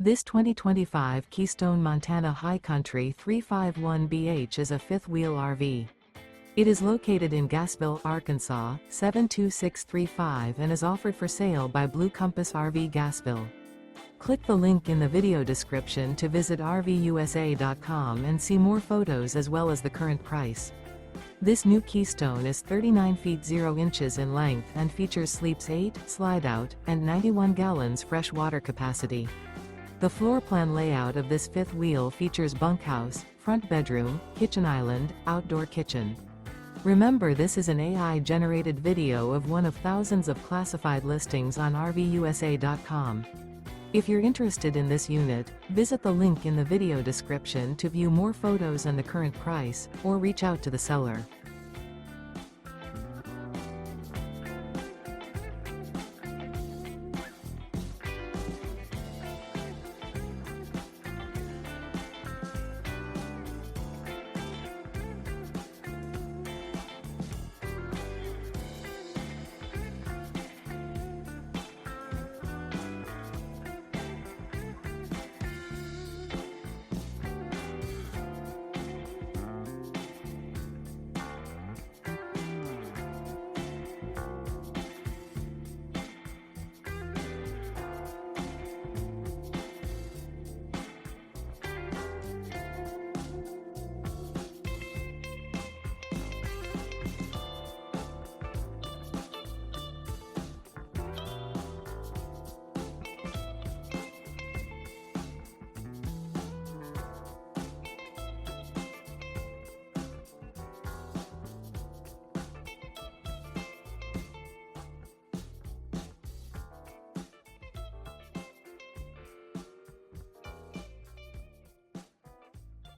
This 2025 Keystone Montana High Country 351BH is a fifth-wheel RV. It is located in Gassville, Arkansas, 72635 and is offered for sale by Blue Compass RV Gassville. Click the link in the video description to visit RVUSA.com and see more photos as well as the current price. This new Keystone is 39 feet 0 inches in length and features sleeps 8, Slideout, and 91 gallons fresh water capacity. The floor plan layout of this fifth wheel features bunkhouse, front bedroom, kitchen island, outdoor kitchen. Remember, this is an AI-generated video of one of thousands of classified listings on RVUSA.com. If you're interested in this unit, visit the link in the video description to view more photos and the current price, or reach out to the seller.